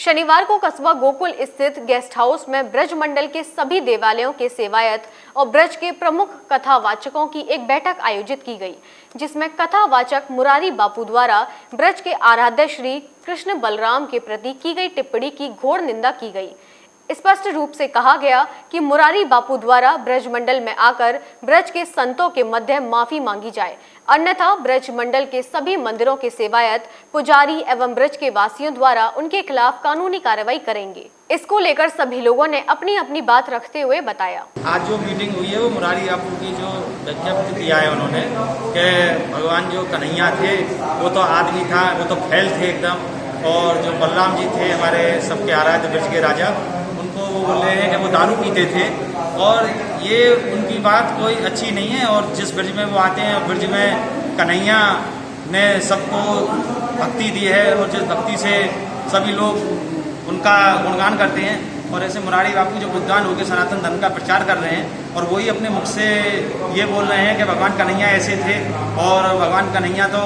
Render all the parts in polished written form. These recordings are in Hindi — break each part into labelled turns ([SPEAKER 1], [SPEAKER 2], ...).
[SPEAKER 1] शनिवार को कस्बा गोकुल स्थित गेस्ट हाउस में ब्रज मंडल के सभी देवालयों के सेवायत और ब्रज के प्रमुख कथावाचकों की एक बैठक आयोजित की गई, जिसमें कथावाचक मुरारी बापू द्वारा ब्रज के आराध्य श्री कृष्ण बलराम के प्रति की गई टिप्पणी की घोर निंदा की गई। स्पष्ट रूप से कहा गया कि मुरारी बापू द्वारा ब्रज मंडल में आकर ब्रज के संतों के मध्य माफी मांगी जाए, अन्यथा ब्रज मंडल के सभी मंदिरों के सेवायत, पुजारी एवं ब्रज के वासियों द्वारा उनके खिलाफ कानूनी कार्रवाई करेंगे। इसको लेकर सभी लोगों ने अपनी अपनी बात रखते हुए बताया।
[SPEAKER 2] आज जो मीटिंग हुई है वो मुरारी बापू की जो विज्ञप्ति दिया है उन्होंने कि भगवान जो कन्हैया थे वो तो आदमी था, वो तो फैल थे एकदम, और जो बलराम जी थे हमारे सबके आराध्य ब्रज के राजा, उनको वो बोल रहे हैं कि वो दारू पीते थे, और ये उनकी बात कोई अच्छी नहीं है। और जिस ब्रज में वो आते हैं, ब्रज में कन्हैया ने सबको भक्ति दी है और जिस भक्ति से सभी लोग उनका गुणगान करते हैं, और ऐसे मुरारी बापू जो बुद्धान होकर सनातन धर्म का प्रचार कर रहे हैं और वही अपने मुख से ये बोल रहे हैं कि भगवान कन्हैया ऐसे थे और भगवान कन्हैया तो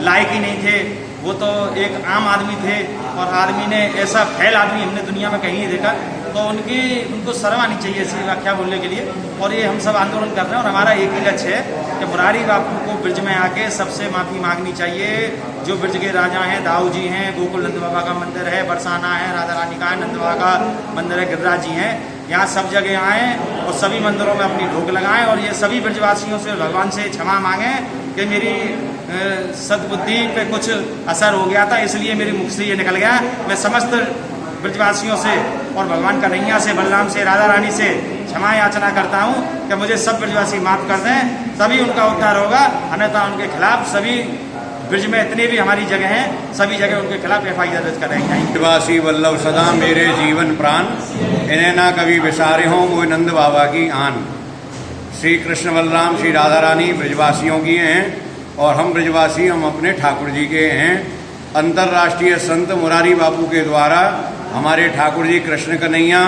[SPEAKER 2] लायक ही नहीं थे, वो तो एक आम आदमी थे, और आदमी ने ऐसा फैल आदमी हमने दुनिया में कहीं नहीं देखा। तो उनको शर्म आनी चाहिए ऐसी व्याख्या बोलने के लिए। और ये हम सब आंदोलन कर रहे हैं और हमारा एक ही लक्ष्य है कि मुरारी बापू को ब्रज में आके सबसे माफ़ी मांगनी चाहिए। जो ब्रज के राजा हैं, दाऊ जी हैं, गोकुल नंद बाबा का मंदिर है, बरसाना है, राधा रानी का है, नंद बाबा का मंदिर है, गिरिराज जी हैं, यहाँ सब जगह आएँ और सभी मंदिरों में अपनी ढोक लगाएं और ये सभी ब्रजवासियों से भगवान से क्षमा मांगें कि मेरी सद्बुद्धि पे कुछ असर हो गया था, इसलिए मेरे मुख से ये निकल गया। मैं समस्त ब्रजवासियों से और भगवान कन्हैया से, बलराम से, राधा रानी से क्षमा याचना करता हूँ कि मुझे सब ब्रजवासी माफ़ कर दें, तभी उनका उद्धार होगा, अन्यथा उनके खिलाफ सभी ब्रज में इतने भी हमारी जगह हैं, सभी जगह उनके खिलाफ FIR दर्ज कराएंगे।
[SPEAKER 3] ब्रजवासी वल्लभ सदा मेरे जीवन प्राण, इन्हें ना कभी विसारे हों मोह नंद बाबा की आन। श्री कृष्ण बलराम श्री राधा रानी ब्रजवासियों की हैं और हम ब्रजवासी हम अपने ठाकुर जी के हैं। अंतर्राष्ट्रीय संत मुरारी बापू के द्वारा हमारे ठाकुर जी कृष्ण कन्हैया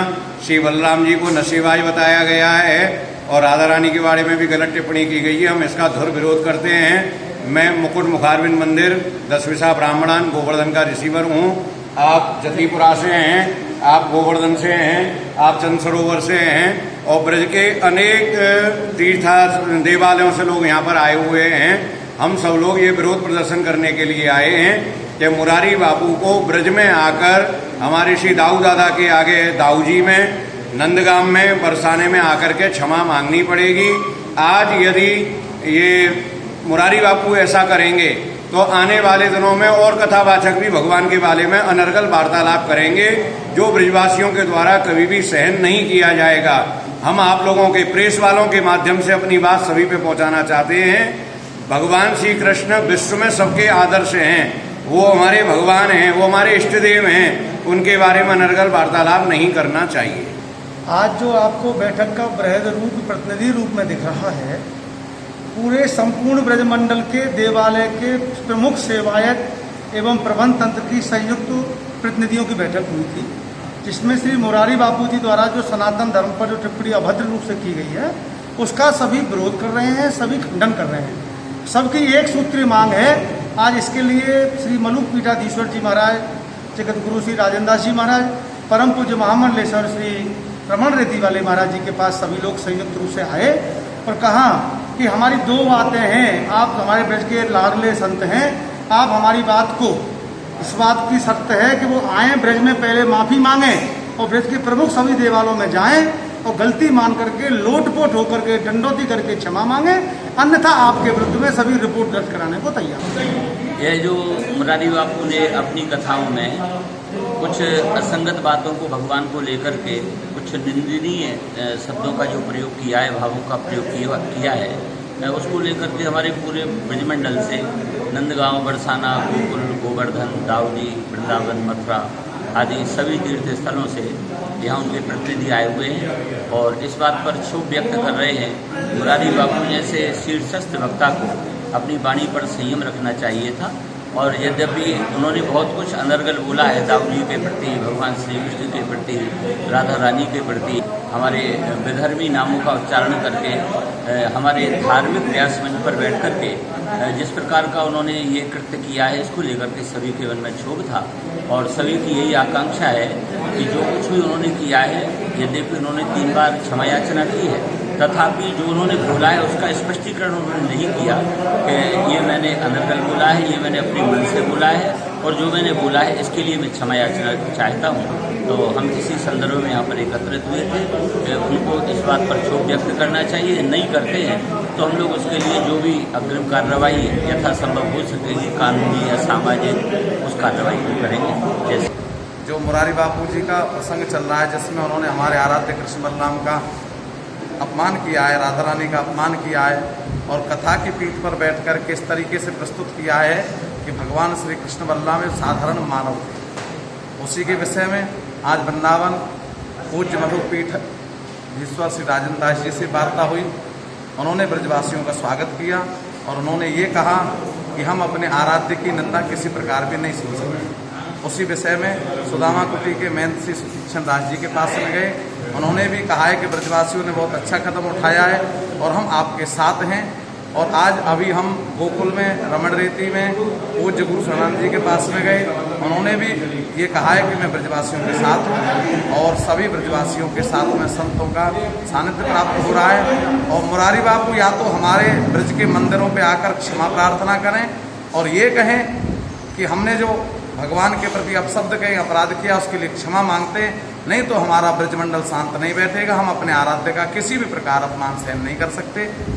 [SPEAKER 3] श्री बलराम जी को नशेबाज बताया गया है और राधा रानी के बारे में भी गलत टिप्पणी की गई है। हम इसका धुर विरोध करते हैं। मैं मुकुट मुखारविंद मंदिर 10 ब्राह्मणान गोवर्धन का रिसीवर हूँ। आप जतीपुरा से हैं, आप गोवर्धन से हैं, आप चंद सरोवर से हैं और ब्रज के अनेक तीर्थ देवालयों से लोग यहाँ पर आए हुए हैं। हम सब लोग ये विरोध प्रदर्शन करने के लिए आए हैं कि मुरारी बापू को ब्रज में आकर हमारे श्री दाऊ दादा के आगे दाऊ जी में, नंदगाम में, बरसाने में आकर के क्षमा मांगनी पड़ेगी। आज यदि ये मुरारी बापू ऐसा करेंगे तो आने वाले दिनों में और कथावाचक भी भगवान के बारे में अनर्गल वार्तालाप करेंगे, जो ब्रजवासियों के द्वारा कभी भी सहन नहीं किया जाएगा। हम आप लोगों के प्रेस वालों के माध्यम से अपनी बात सभी पे पहुंचाना चाहते हैं। भगवान श्री कृष्ण विश्व में सबके आदर्श हैं, वो हमारे भगवान हैं, वो हमारे इष्ट देव हैं, उनके बारे में अनर्गल वार्तालाप नहीं करना चाहिए।
[SPEAKER 4] आज जो आपको बैठक का बृहद रूप प्रतिनिधि रूप में दिख रहा है, पूरे संपूर्ण ब्रजमंडल के देवालय के प्रमुख सेवायत एवं प्रबंध तंत्र की संयुक्त प्रतिनिधियों की बैठक हुई थी, जिसमें श्री मुरारी बापू जी द्वारा जो सनातन धर्म पर जो टिप्पणी अभद्र रूप से की गई है उसका सभी विरोध कर रहे हैं, सभी खंडन कर रहे हैं। सबकी एक सूत्रीय मांग है। आज इसके लिए श्री मलुक पीठाधीश्वर जी महाराज, जगत गुरु श्री राजेंद्र दास जी महाराज, परम पूज्य महामंडलेश्वर श्री रमण रेती वाले महाराज जी के पास सभी लोग संयुक्त रूप से आए और कहा कि हमारी दो बातें हैं, आप हमारे ब्रज के लाडले संत हैं, आप हमारी बात को, इस बात की शर्त है कि वो आएँ ब्रज में, पहले माफ़ी मांगें और ब्रज के प्रमुख सभी देवालयों में जाएं और गलती मान करके, लोटपोट होकर के, दंडोती करके क्षमा मांगे, अन्यथा आपके विरुद्ध में सभी रिपोर्ट दर्ज कराने को तैयार।
[SPEAKER 5] यह जो मुरारी बापू ने अपनी कथाओं में कुछ असंगत बातों को भगवान को लेकर के कुछ निंदनीय शब्दों का जो प्रयोग किया है, भावों का प्रयोग किया है, उसको लेकर के हमारे पूरे ब्रजमंडल से नंदगांव, बरसाना, गोकुल, गोवर्धन, दाऊदी, वृंदावन, मथुरा आदि सभी तीर्थ स्थलों से यहाँ उनके प्रतिनिधि आए हुए हैं और इस बात पर क्षोभ व्यक्त कर रहे हैं। मुरारी बापू जैसे शीर्षस्थ वक्ता को अपनी वाणी पर संयम रखना चाहिए था, और यद्यपि उन्होंने बहुत कुछ अनर्गल बोला है दाऊ जी के प्रति, भगवान श्री कृष्ण के प्रति, राधा रानी के प्रति, हमारे विधर्मी नामों का उच्चारण करके हमारे धार्मिक व्यास मंच पर बैठ करके जिस प्रकार का उन्होंने ये कृत्य किया है, इसको लेकर के सभी के मन में क्षोभ था और सभी की यही आकांक्षा है कि जो कुछ भी उन्होंने किया है, यद्यपि उन्होंने 3 बार क्षमा याचना की है, तथापि जो उन्होंने बोला है उसका स्पष्टीकरण उन्होंने नहीं किया कि ये मैंने अनर्गल बोला है, ये मैंने अपने मन से बोला है और जो मैंने बोला है इसके लिए मैं क्षमा याचना चाहता हूँ। तो हम इसी संदर्भ में यहाँ पर एकत्रित हुए थे कि उनको इस बात पर क्षोभ व्यक्त करना चाहिए। नहीं करते हैं तो हम लोग उसके लिए जो भी अग्रिम कार्रवाई यथासंभव हो सकेगी, कानूनी या सामाजिक, उस कार्रवाई को करेंगे। जैसे
[SPEAKER 6] जो मुरारी बापू जी का प्रसंग चल रहा है, जिसमें उन्होंने हमारे आराध्य कृष्ण बलराम का अपमान किया है, राधा रानी का अपमान किया है और कथा की पीठ पर बैठकर के इस तरीके से प्रस्तुत किया है कि भगवान श्री कृष्ण बलराम एक साधारण मानव थे। उसी के विषय में आज वृंदावन पूज्य मधुपीठ ईश्वर श्री राजेंद्र दास जी से वार्ता हुई। उन्होंने ब्रजवासियों का स्वागत किया और उन्होंने ये कहा कि हम अपने आराध्य की निंदा किसी प्रकार भी नहीं सुन सकते। उसी विषय में सुदामा कुटी के महंत श्री सुतीक्षण दास जी के पास में गए। उन्होंने भी कहा है कि ब्रजवासियों ने बहुत अच्छा कदम उठाया है और हम आपके साथ हैं। और आज अभी हम गोकुल में रमण रेती में पूज्य गुरु शरणानंद जी के पास में गए। उन्होंने भी ये कहा है कि मैं ब्रजवासियों के साथ हूँ और सभी ब्रजवासियों के साथ में संतों का सानिध्य प्राप्त हो रहा है। और मुरारी बापू या तो हमारे ब्रज के मंदिरों पे आकर क्षमा प्रार्थना करें और ये कहें कि हमने जो भगवान के प्रति अपशब्द कहीं अपराध किया उसके लिए क्षमा मांगते, नहीं तो हमारा ब्रजमंडल शांत नहीं बैठेगा। हम अपने आराध्य का किसी भी प्रकार अपमान सहन नहीं कर सकते।